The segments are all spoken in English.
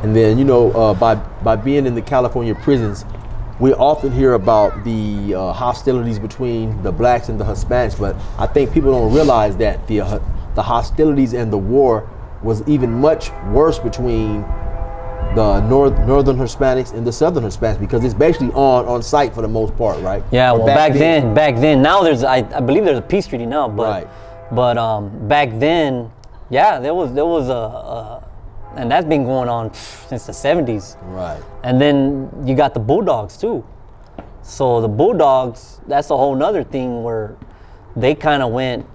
And then, by being in the California prisons, we often hear about the hostilities between the blacks and the Hispanics, but I think people don't realize that the hostilities and the war was even much worse between the northern Hispanics and the southern Hispanics, because it's basically on site for the most part, right? Yeah, well, back then, now there's, I believe there's a peace treaty now, but right. But back then, yeah, there was a and that's been going on since the 70s. Right. And then you got the Bulldogs too. So the Bulldogs, that's a whole nother thing where they kind of went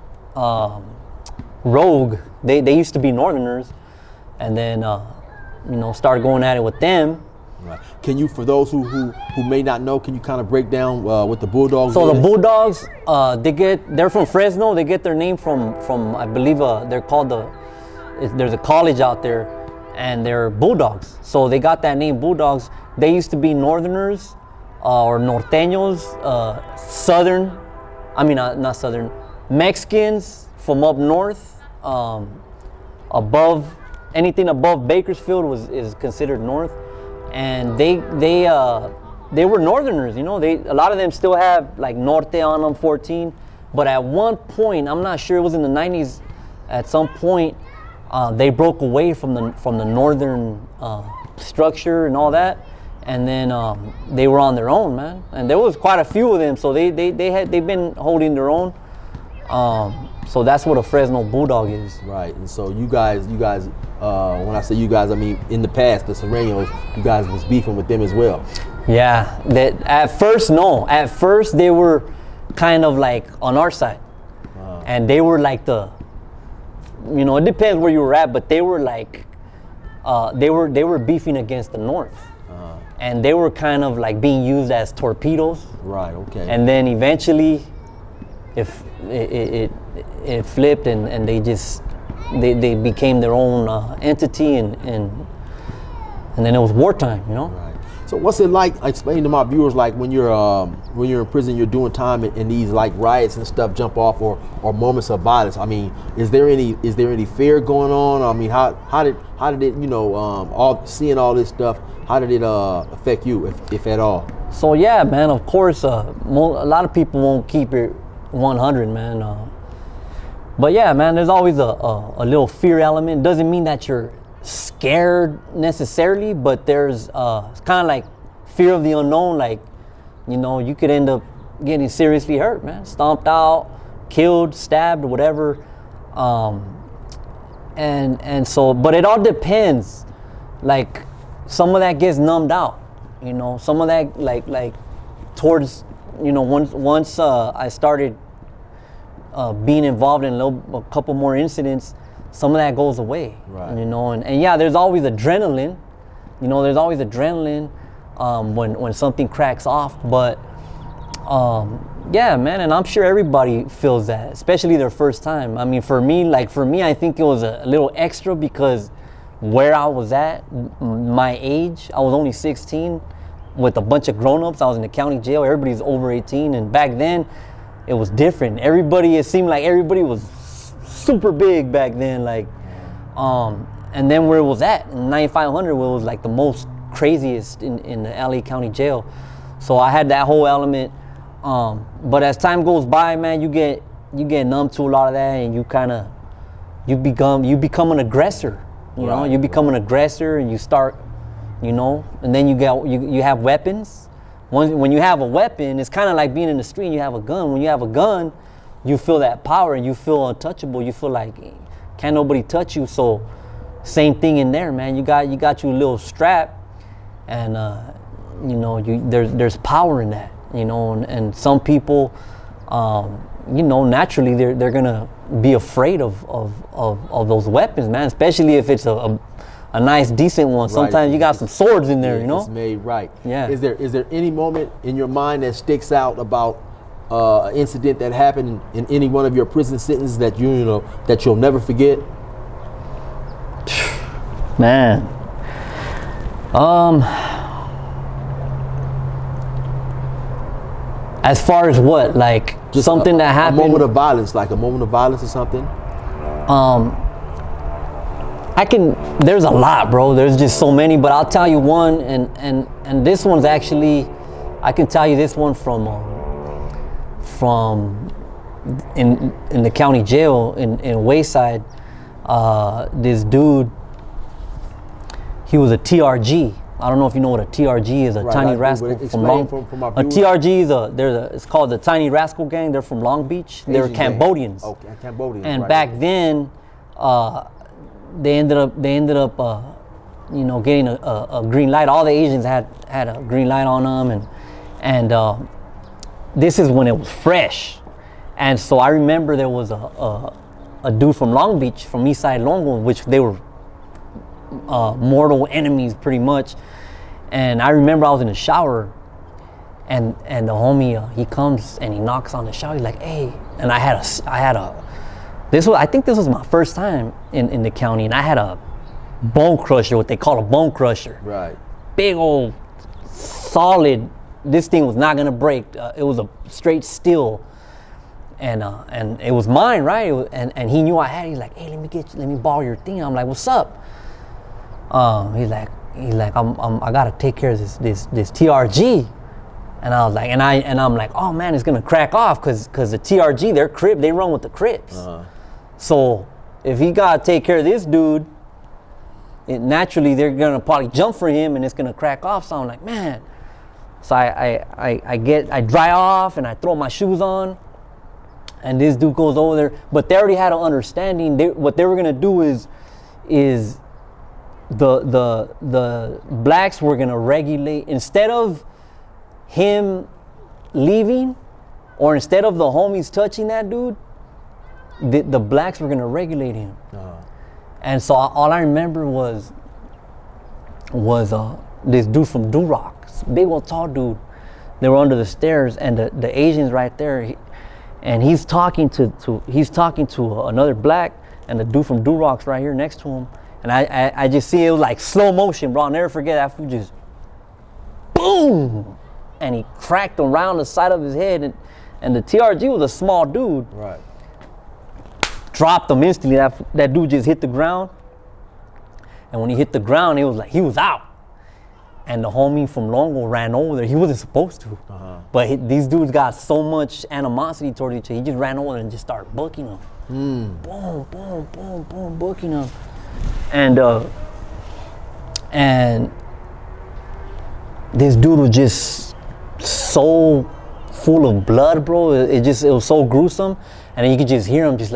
rogue. They used to be Northerners, and then started going at it with them. Right. Can you, for those who may not know, can you kind of break down what the Bulldogs So is? the Bulldogs, they're from Fresno. They get their name from I believe they're called there's a college out there, and they're Bulldogs. So they got that name, Bulldogs. They used to be Northerners or Norteños, Southern. I mean, not Southern. Mexicans from up north. Anything above Bakersfield is considered north, and they were Northerners. A lot of them still have like Norte on them, 14. But at one point, I'm not sure, it was in the 90s. At some point, they broke away from the northern structure and all that, and then they were on their own, man. And there was quite a few of them, so they've been holding their own. So that's what a Fresno Bulldog is. Right. And so you guys, when I say you guys, I mean in the past, the Serranos, you guys was beefing with them as well. Yeah. At first, no. At first, they were kind of like on our side, and they were like it depends where you were at, but they were like, they were beefing against the North, and they were kind of like being used as torpedoes. Right. Okay. And then eventually, if it flipped, and they became their own entity, and then it was wartime, Right. So what's it like? Explain to my viewers, like when you're in prison, you're doing time, and these like riots and stuff jump off, or moments of violence. I mean, is there any fear going on? I mean, how did it all seeing all this stuff? How did it affect you, if at all? So yeah, man. Of course, a lot of people won't keep it 100, man. But yeah, man, there's always a little fear element. Doesn't mean that you're scared necessarily, but there's it's kind of like fear of the unknown. Like, you could end up getting seriously hurt, man. Stomped out, killed, stabbed, or whatever. And so, but it all depends. Like, some of that gets numbed out. Some of that like towards once I started being involved in a couple more incidents, some of that goes away. Right. And yeah, there's always adrenaline. There's always adrenaline when something cracks off. But yeah, man, and I'm sure everybody feels that, especially their first time. I mean, for me, I think it was a little extra because where I was at, my age, I was only 16 with a bunch of grown-ups. I was in the county jail. Everybody's over 18, and back then, it was different. It seemed like everybody was super big back then, and then where it was at, in 9500, where it was like the most craziest in the LA County Jail. So I had that whole element, but as time goes by, man, you get numb to a lot of that, and you become an aggressor. You become an aggressor, and you start, and then you have weapons. When you have a weapon, it's kind of like being in the street and you have a gun. When you have a gun, you feel that power and you feel untouchable. You feel like can't nobody touch you. So same thing in there, man. You got a little strap, and there's power in that, and some people, naturally they're gonna be afraid of those weapons, man. Especially if it's a nice, decent one. Sometimes right. You got some swords in there, It's made right. Yeah. Is there any moment in your mind that sticks out about an incident that happened in any one of your prison sentences that that you'll never forget? Man. As far as what, like just something that happened? A moment of violence, or something. I can. There's a lot, bro. There's just so many, but I'll tell you one, and this one's actually, I can tell you this one from in the county jail in Wayside. This dude, he was a TRG. I don't know if you know what a TRG is, a Right, tiny I do, rascal but from explain Long. from our A viewers. TRG is it's called the Tiny Rascal Gang. They're from Long Beach. They're Asian gang. Cambodians. Oh, Cambodians. And right. back then, they ended up, you know, getting a green light. All the Asians had a green light on them, and this is when it was fresh. And so I remember there was a dude from Long Beach, from East Side Longwood, which they were mortal enemies pretty much. And I remember I was in the shower, and the homie, he comes and he knocks on the shower. He's like, "Hey," and I think this was my first time in the county, and I had a bone crusher, what they call a bone crusher. Right. Big old solid. This thing was not gonna break. It was a straight steel, and it was mine, right? And he knew I had it. He's like, "Hey, let me borrow your thing." I'm like, "What's up?" He's like, I gotta take care of this TRG. And I was like, and I'm like, oh man, it's gonna crack off, cause the TRG, they're crip, they run with the Crips. So if he gotta take care of this dude, naturally they're gonna probably jump for him and it's gonna crack off. So I'm like, man. So I dry off and I throw my shoes on, and this dude goes over there. But they already had an understanding. What they were gonna do is the blacks were gonna regulate, instead of him leaving, or instead of the homies touching that dude, the blacks were gonna regulate him. And so all I remember was this dude from Duroc, big old tall dude. They were under the stairs, and the Asian's right there, and he's talking to another black, and the dude from Duroc's right here next to him. And I just see it was like slow motion, bro. I'll never forget that fool just boom, and he cracked around the side of his head, and the TRG was a small dude. Right. Dropped him instantly. That dude just hit the ground, and when he hit the ground, it was like he was out. And the homie from Longo ran over there. He wasn't supposed to, but these dudes got so much animosity toward each other. He just ran over there and just started booking them. Boom, boom, boom, boom, booking them. And this dude was just so full of blood, bro. It was so gruesome, and then you could just hear him just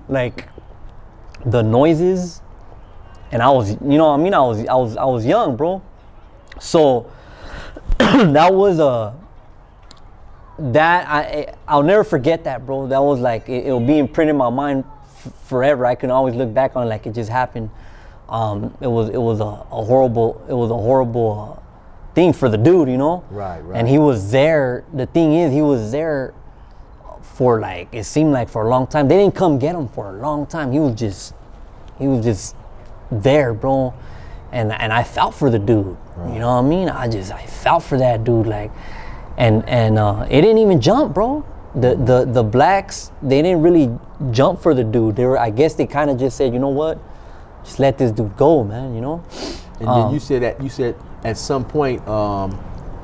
like the noises. And I was, you know, I mean, I was young, bro. So that was I'll never forget that, bro. That was like it'll be imprinted in my mind forever. I can always look back on it like it just happened. It was a horrible thing for the dude, you know. Right. And he was there. The thing is, he was there for like, it seemed like for a long time. They didn't come get him for a long time. He was just there, bro. And I felt for the dude. Right. You know what I mean? I felt for that dude, like, and it didn't even jump, bro. The blacks, they didn't really jump for the dude. I guess they kind of just said, you know what, just let this dude go, man. You know. And then you said at some point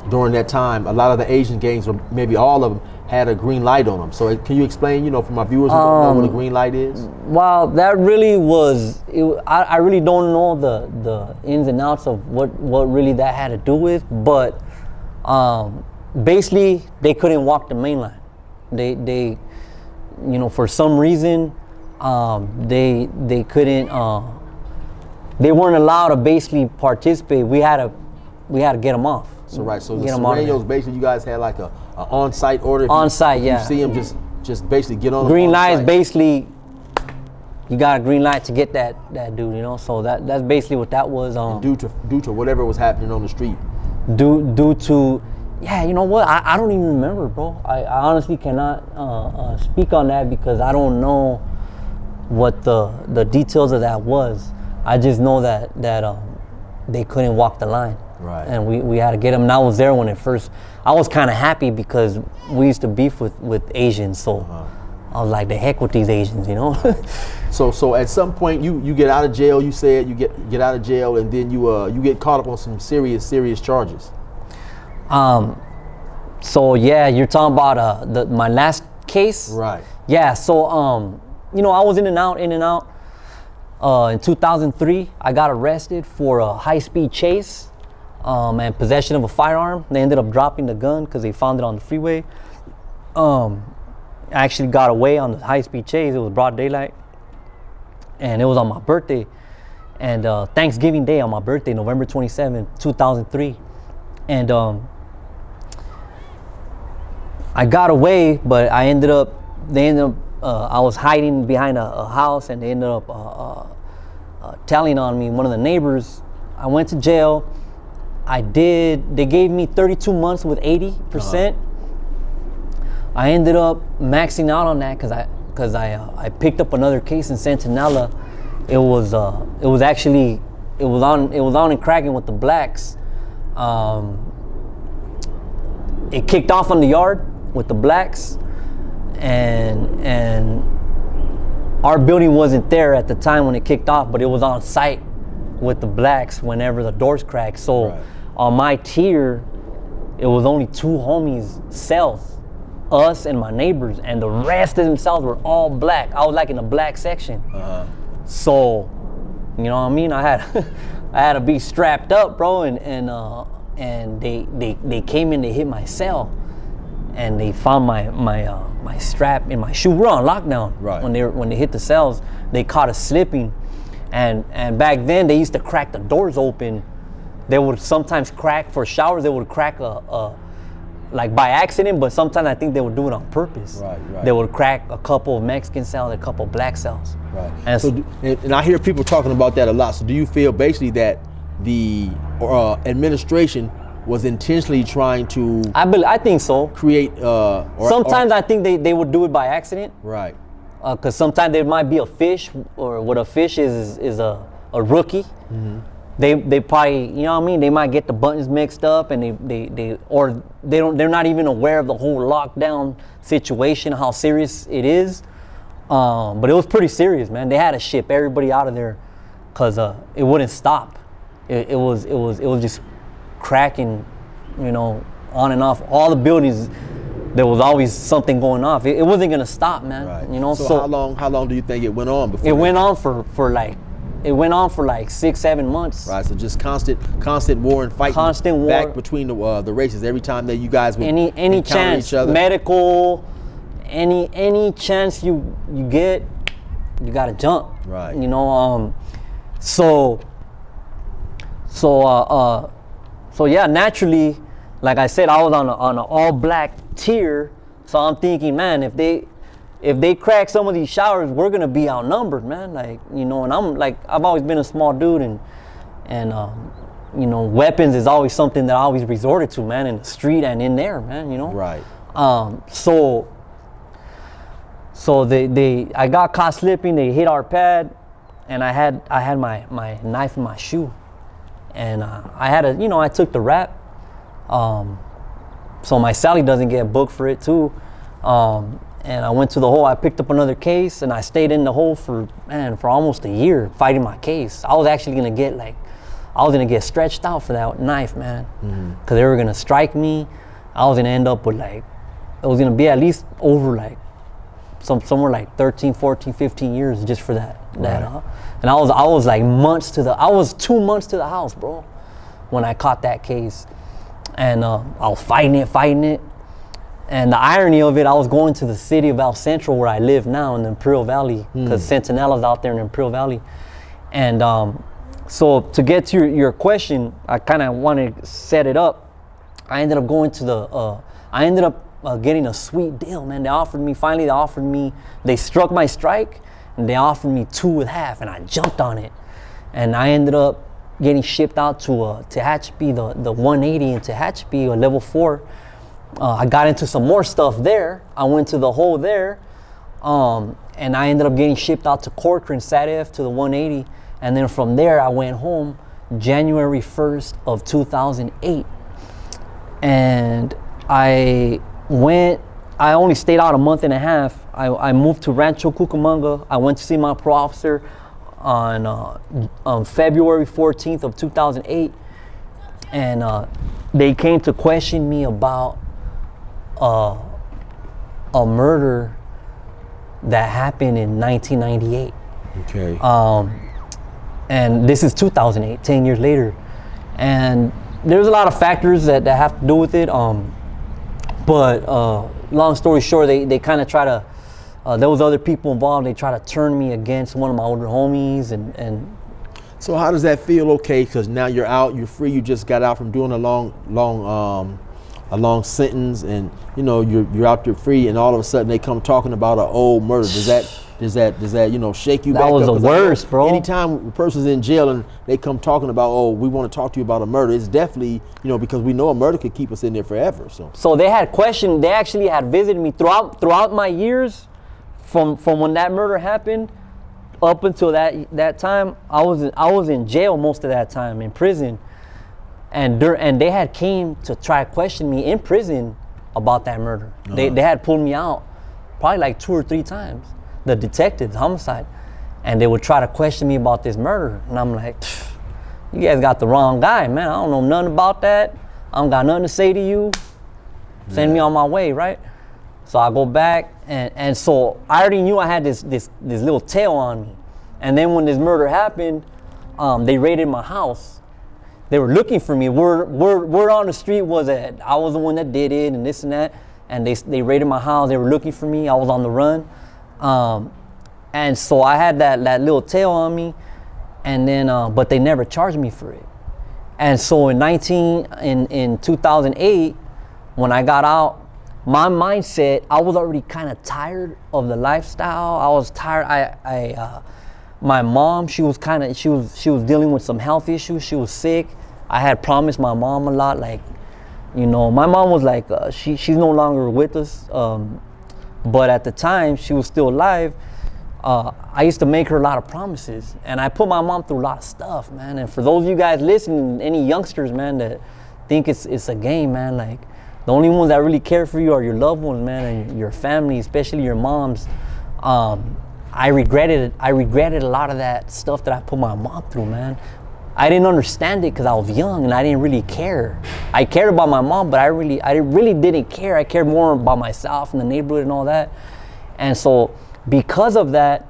during that time, a lot of the Asian gangs, or maybe all of them, had a green light on them. So can you explain, you know, for my viewers who don't know what a green light is? Well, that really was. I really don't know the ins and outs of what really that had to do with, but basically they couldn't walk the main line. They you know, for some reason they couldn't. They weren't allowed to basically participate. We had to get them off. So the Serenos, basically, you guys had like a on-site order. On-site, yeah. You see them, just basically get on. Green light is basically, you got a green light to get that dude, you know. So that's basically what that was. Due to whatever was happening on the street. Due to, yeah, you know what? I don't even remember, bro. I honestly cannot speak on that because I don't know what the details of that was. I just know that they couldn't walk the line. Right. And we had to get them. And I was there when it first. I was kind of happy because we used to beef with Asians, so I was like, the heck with these Asians, you know. So at some point you get out of jail. You said you get out of jail, and then you get caught up on some serious charges. So yeah, you're talking about my last case, Right. Yeah. So you know, I was in and out. In 2003, I got arrested for a high-speed chase and possession of a firearm. They ended up dropping the gun because they found it on the freeway. I actually got away on the high-speed chase. It was broad daylight, and it was on my birthday. And Thanksgiving Day on my birthday, November 27, 2003. And I got away, but they ended up, I was hiding behind a house, and they ended up telling on me, one of the neighbors. I went to jail. They gave me 32 months with 80%. I ended up maxing out on that because I picked up another case in Centinela. It was on and cracking with the blacks. It kicked off on the yard with the blacks, and our building wasn't there at the time when it kicked off, but it was on site with the blacks whenever the doors cracked. So right. On my tier, it was only 2 homies' cells, us and my neighbors, and the rest of them cells were all black. I was like in the black section. So, you know what I mean? I had to be strapped up, bro, and they came in to hit my cell, and they found my strap in my shoe. We're on lockdown. Right. When they hit the cells, they caught us slipping, and back then they used to crack the doors open. They would sometimes crack for showers. They would crack like by accident, but sometimes I think they would do it on purpose. Right. They would crack a couple of Mexican cells, a couple of black cells. Right. And And I hear people talking about that a lot. So do you feel basically that the administration was intentionally trying to I think so. create Sometimes I think they would do it by accident. Right. Because sometimes there might be a fish, or what a fish is a rookie. Mm-hmm. They probably, you know what I mean, they might get the buttons mixed up, and they're not even aware of the whole lockdown situation, how serious it is. But it was pretty serious, man. They had to ship everybody out of there because it wouldn't stop. It was just cracking, you know, on and off. All the buildings, there was always something going off. It wasn't gonna stop, man. Right. You know. So how long do you think it went on before? It went on for like 6-7 months. Right. So just constant war and fighting. Constant war back between the races. Every time that you guys would any encounter chance, each other. medical, any chance you get, you gotta jump. Right. You know. So yeah, naturally, like I said, I was on an all black tier. So I'm thinking, man, if they crack some of these showers, we're gonna be outnumbered, man. Like, you know, and I've always been a small dude, and you know, weapons is always something that I always resorted to, man, in the street and in there, man. You know. Right. So I got caught slipping. They hit our pad, and I had my knife in my shoe, and I took the rap. So my Sally doesn't get booked for it too. And I went to the hole. I picked up another case, and I stayed in the hole for almost a year fighting my case. I was actually gonna get stretched out for that knife, man, because they were gonna strike me. I was gonna end up with it was gonna be at least over somewhere like 13, 14, 15 years just for that. Right. And I was like I was 2 months to the house, bro, when I caught that case. And I was fighting it. And the irony of it, I was going to the city of El Centro, where I live now, in the Imperial Valley, because Centinela's out there in the Imperial Valley. And so to get to your question, I kind of want to set it up. I ended up going to getting a sweet deal, man. They struck my strike, and they offered me 2.5, and I jumped on it. And I ended up getting shipped out to Tehachapi, the 180 in Tehachapi, a level 4. I got into some more stuff there. I went to the hole there, and I ended up getting shipped out to Corcoran, SATF, to the 180. And then from there, I went home January 1st of 2008. And I I only stayed out a month and a half. I moved to Rancho Cucamonga. I went to see my parole officer on February 14th of 2008, and they came to question me about a murder that happened in 1998. Okay. And this is 2008, 10 years later. And there's a lot of factors that have to do with it. But long story short, they kind of try to, there was other people involved. They try to turn me against one of my older homies. And so how does that feel? Okay, because now you're out, you're free. You just got out from doing a long sentence, and you know you're out there free, and all of a sudden they come talking about an old murder. Does that you know shake you back? That was the worst, bro. Anytime a person's in jail and they come talking about, oh, we want to talk to you about a murder, it's definitely, you know, because we know a murder could keep us in there forever. So they had questioned. They actually had visited me throughout my years, from when that murder happened up until that time. I was in jail most of that time, in prison. And they had came to try to question me in prison about that murder. They had pulled me out probably like 2 or 3 times, the detectives, homicide, and they would try to question me about this murder. And I'm like, you guys got the wrong guy, man. I don't know nothing about that. I don't got nothing to say to you. Send me on my way, right? So I go back, and so I already knew I had this little tail on me. And then when this murder happened, they raided my house. They were looking for me. Word on the street was that I was the one that did it and this and that. And they raided my house. They were looking for me. I was on the run. And so I had that little tail on me. And then, but they never charged me for it. And so in 2008, when I got out, my mindset, I was already kind of tired of the lifestyle. I was tired. My mom, she was dealing with some health issues. She was sick. I had promised my mom a lot, like, you know, my mom was like, she's no longer with us. But at the time, she was still alive. I used to make her a lot of promises, and I put my mom through a lot of stuff, man. And for those of you guys listening, any youngsters, man, that think it's a game, man, like, the only ones that really care for you are your loved ones, man, and your family, especially your moms. I regretted a lot of that stuff that I put my mom through, man. I didn't understand it because I was young and I didn't really care. I cared about my mom, but I really didn't care. I cared more about myself and the neighborhood and all that. And so because of that,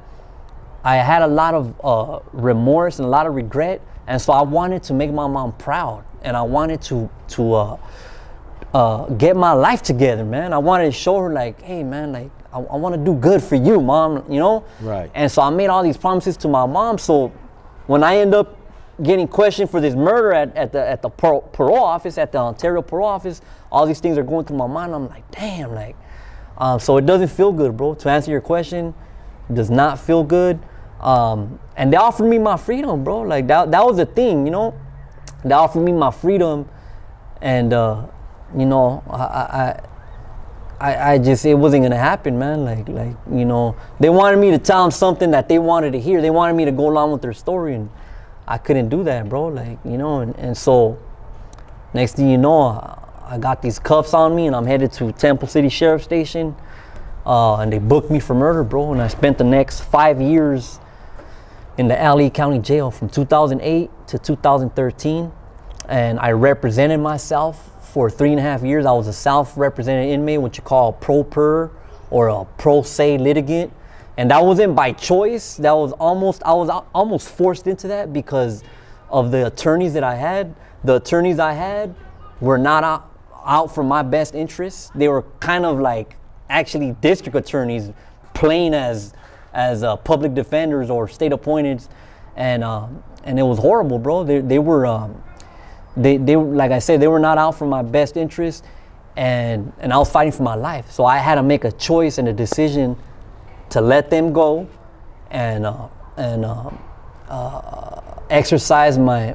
I had a lot of remorse and a lot of regret. And so I wanted to make my mom proud, and I wanted to get my life together, man. I wanted to show her, like, hey, man, like, I want to do good for you, mom, you know? Right. And so I made all these promises to my mom. So when I end up getting questioned for this murder at the parole office, at the Ontario parole office, all these things are going through my mind. I'm like, damn, like, so it doesn't feel good, bro. To answer your question, it does not feel good. And they offered me my freedom, bro. Like, that was the thing, you know? They offered me my freedom, and, you know, I just, it wasn't gonna happen, man. Like, you know, they wanted me to tell them something that they wanted to hear. They wanted me to go along with their story, and I couldn't do that, bro. Like, you know, and so next thing you know, I got these cuffs on me, and I'm headed to Temple City Sheriff Station, and they booked me for murder, bro. And I spent the next 5 years in the LA County Jail from 2008 to 2013, and I represented myself for 3.5 years. I was a self-represented inmate, what you call a pro per or a pro se litigant, and that wasn't by choice. I was almost forced into that because of the attorneys that I had. The attorneys I had were not out for my best interests. They were kind of like actually district attorneys playing as public defenders or state appointed, and it was horrible, bro. They were like I said, they were not out for my best interest, and I was fighting for my life. So I had to make a choice and a decision to let them go and exercise my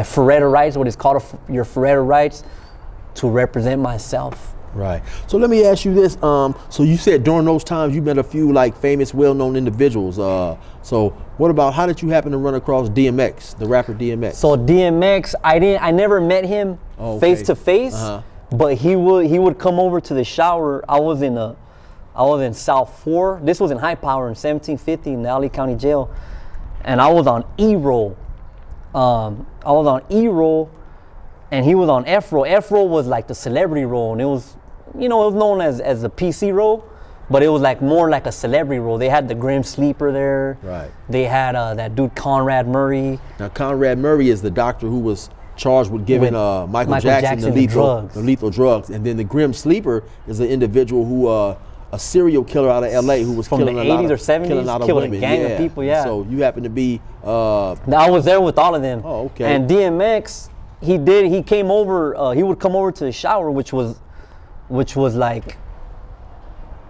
Faretta rights, what is called your Faretta rights, to represent myself. Right. So let me ask you this. So you said during those times you met a few like famous, well-known individuals. So what about, how did you happen to run across DMX, the rapper DMX? So DMX, I never met him face to face, But he would come over to the shower. I was in South 4. This was in High Power in 1750 in the LA County Jail. And I was on E-roll. And he was on F-roll. F-roll was like the celebrity roll. And it was, it was known as the PC roll. But it was like more like a celebrity role. They had the Grim Sleeper there. Right. They had that dude Conrad Murray. Now Conrad Murray is the doctor who was charged with giving Michael Jackson the lethal drugs. And then the Grim Sleeper is an individual who a serial killer out of LA who was from killing the a lot 80s of, or 70s, killing a lot of killed women. a gang of people. Yeah. So you happen to be. I was there with all of them. Oh, okay. And DMX, he came over. He would come over to the shower, which was like,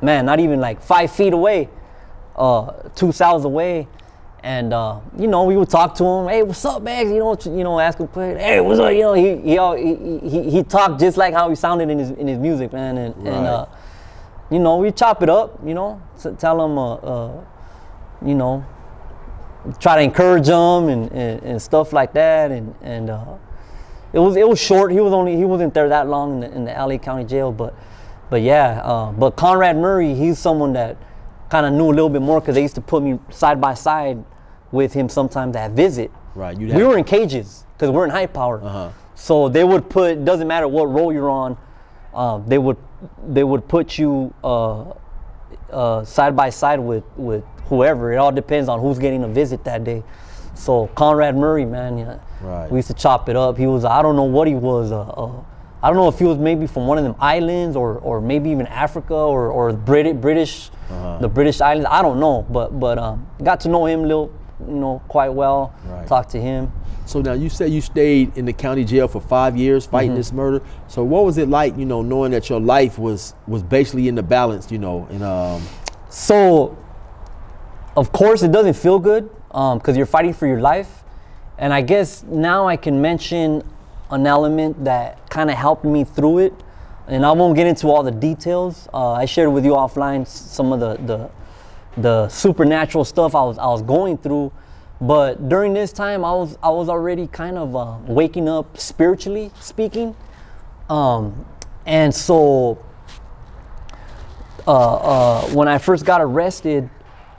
man, not even like 5 feet away, 2 cells away. And we would talk to him. Hey, what's up, Max? Ask him, hey, what's up? He talked just like how he sounded in his music, man. And we chop it up. Tell him, try to encourage him and stuff like that. And it was short. He wasn't there that long in the LA County Jail, but yeah. But Conrad Murray, he's someone that kind of knew a little bit more because they used to put me side by side with him sometimes at Visit. Right. We were in cages because we're in High Power. Uh-huh. So they would put, doesn't matter what role you're on, they would put you side by side with whoever. It all depends on who's getting a visit that day. So Conrad Murray, man, yeah, right. We used to chop it up. He was, I don't know what he was. I don't know if he was maybe from one of them islands or maybe even Africa or British, the British islands. I don't know, but got to know him quite well. Right. Talked to him. So now you said you stayed in the county jail for 5 years fighting this murder. So what was it like, knowing that your life was basically in the balance, So, of course, it doesn't feel good because you're fighting for your life. And I guess now I can mention an element that kind of helped me through it. And I won't get into all the details. I shared with you offline some of the supernatural stuff I was going through. But during this time, I was already kind of waking up spiritually speaking. And so when I first got arrested,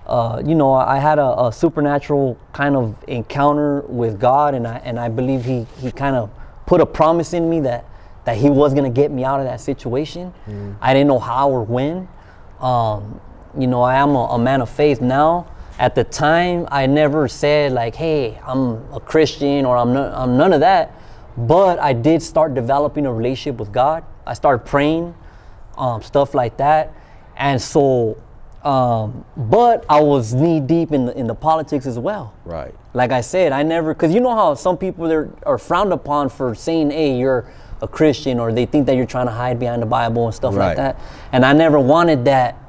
I had a supernatural kind of encounter with God, and I believe he kind of put a promise in me that he was gonna get me out of that situation. I didn't know how or when. I am a man of faith now. At the time, I never said like, hey, I'm a Christian or I'm none of that. But I did start developing a relationship with God. I started praying, stuff like that. And so, but I was knee deep in the politics as well. Right. Like I said, I never, because you know how some people are frowned upon for saying, hey, you're a Christian, or they think that you're trying to hide behind the Bible and stuff like that. And I never wanted that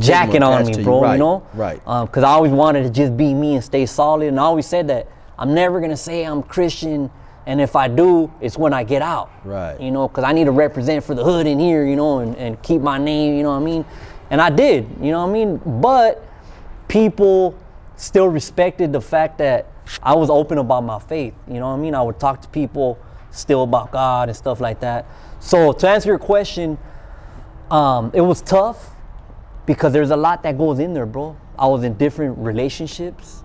jacket on me, bro, Right. Because I always wanted to just be me and stay solid. And I always said that I'm never going to say I'm Christian. And if I do, it's when I get out. Right. Because I need to represent for the hood in here, and keep my name, you know what I mean? And I did, you know what I mean? But people still respected the fact that I was open about my faith, you know what I mean? I would talk to people still about God and stuff like that. So to answer your question, it was tough because there's a lot that goes in there, bro. I was in different relationships.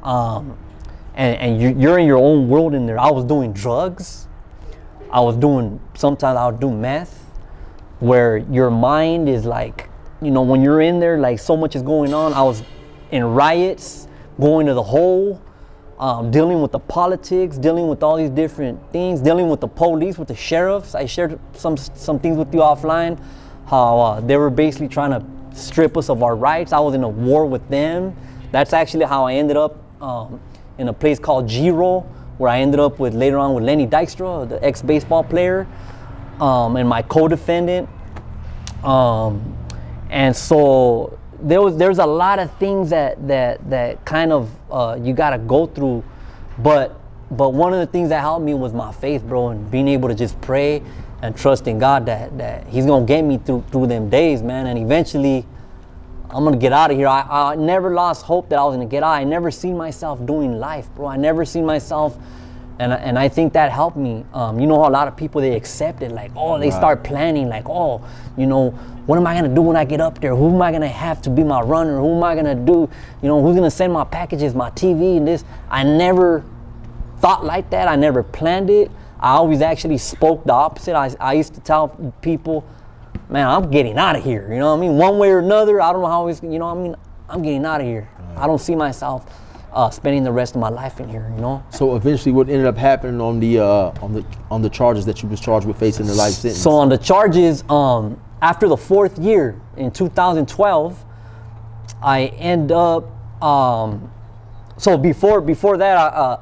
And you're in your own world in there. I was doing drugs. Sometimes I would do meth, where your mind is like, when you're in there, like so much is going on. I was in riots, going to the hole, dealing with the politics, dealing with all these different things, dealing with the police, with the sheriffs. I shared some things with you offline, how they were basically trying to strip us of our rights. I was in a war with them. That's actually how I ended up in a place called G-Roll, where I ended up later on with Lenny Dykstra, the ex-baseball player, and my co-defendant. And so there's a lot of things that kind of you gotta go through, but one of the things that helped me was my faith, bro, and being able to just pray and trust in God that He's gonna get me through them days, man. And eventually, I'm gonna get out of here. I never lost hope that I was gonna get out. I never seen myself doing life, bro. I never seen myself And I think that helped me. You know how a lot of people, they accept it, like, oh, they start planning, like, oh, you know, what am I gonna do when I get up there? Who am I gonna have to be my runner? Who am I gonna do? You know, who's gonna send my packages, my TV and this? I never thought like that. I never planned it. I always actually spoke the opposite. I used to tell people, man, I'm getting out of here. You know what I mean? One way or another, I don't know how it's, you know what I mean? I'm getting out of here. I don't see myself spending the rest of my life in here, you know. So eventually, what ended up happening on the charges that you was charged with facing the life sentence? So on the charges, after the 4th year in 2012, I end up. So before that,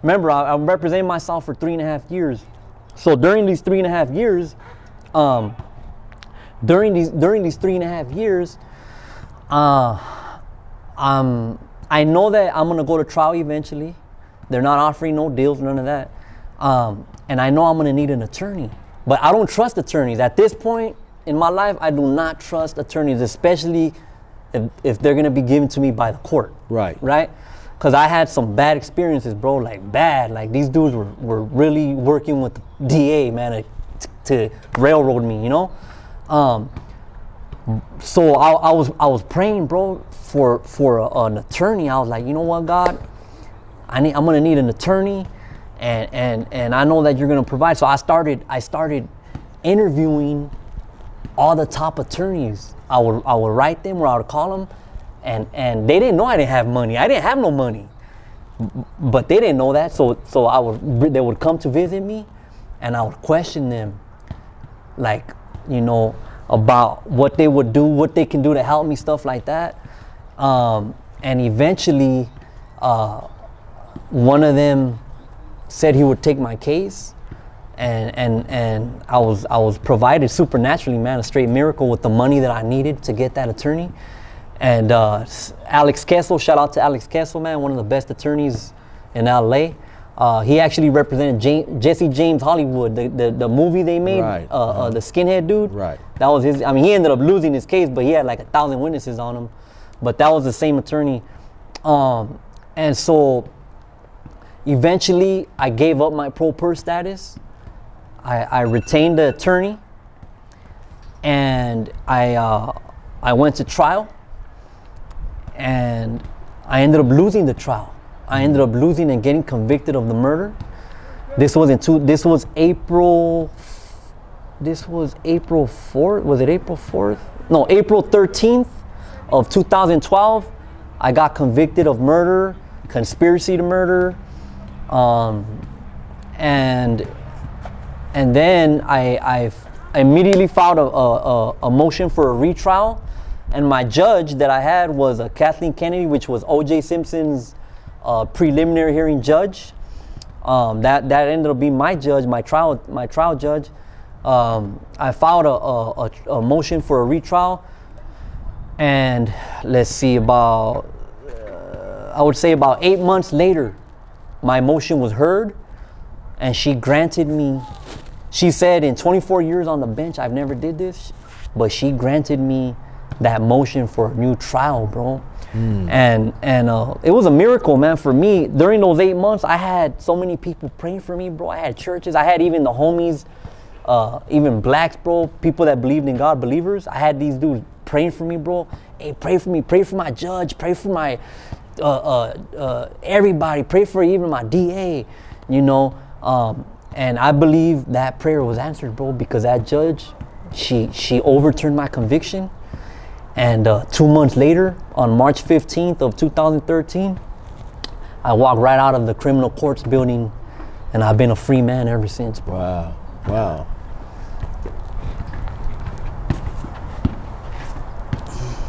remember I'm representing myself for 3.5 years. So during these 3.5 years, during these 3.5 years, I know that I'm gonna go to trial eventually. They're not offering no deals, none of that. And I know I'm gonna need an attorney. But I don't trust attorneys. At this point in my life, I do not trust attorneys, especially if they're gonna be given to me by the court. Right. Right? Because I had some bad experiences, bro, like bad. Like these dudes were really working with the DA, man, to railroad me, you know? So I was praying, bro, for an attorney. I was like, you know what, God, I'm gonna need an attorney, and I know that you're gonna provide. So I started interviewing all the top attorneys. I would write them, or I would call them, and they didn't know I didn't have money. I didn't have no money, but they didn't know that. So they would come to visit me, and I would question them, like, you know, about what they would do, what they can do to help me, stuff like that. And eventually, one of them said he would take my case, and I was provided supernaturally, man, a straight miracle with the money that I needed to get that attorney. And Alex Kessel, shout out to Alex Kessel, man, one of the best attorneys in LA. He actually represented Jesse James Hollywood, the movie they made, Right. The skinhead dude. Right. That was his. I mean, he ended up losing his case, but he had like 1,000 witnesses on him. But that was the same attorney. And so eventually, I gave up my pro per status. I retained the attorney, and I went to trial, and I ended up losing the trial. I ended up losing and getting convicted of the murder. This was April 4th. Was it April 4th? No, April 13th of 2012. I got convicted of murder, conspiracy to murder, and then I immediately filed a motion for a retrial. And my judge that I had was Kathleen Kennedy, which was O.J. Simpson's preliminary hearing judge. That ended up being my judge, my trial judge. I filed a motion for a retrial, and let's see, I would say about 8 months later, my motion was heard, and she granted me. She said, in 24 years on the bench, I've never did this, but she granted me that motion for a new trial, bro. And it was a miracle, man, for me. During those 8 months, I had so many people praying for me, bro. I had churches. I had even the homies, even blacks, bro, people that believed in God, believers. I had these dudes praying for me, bro. Hey, pray for me. Pray for my judge. Pray for my everybody. Pray for even my DA, you know. And I believe that prayer was answered, bro, because that judge, she overturned my conviction. And 2 months later, on March 15th of 2013, I walked right out of the criminal courts building, and I've been a free man ever since, bro. Wow.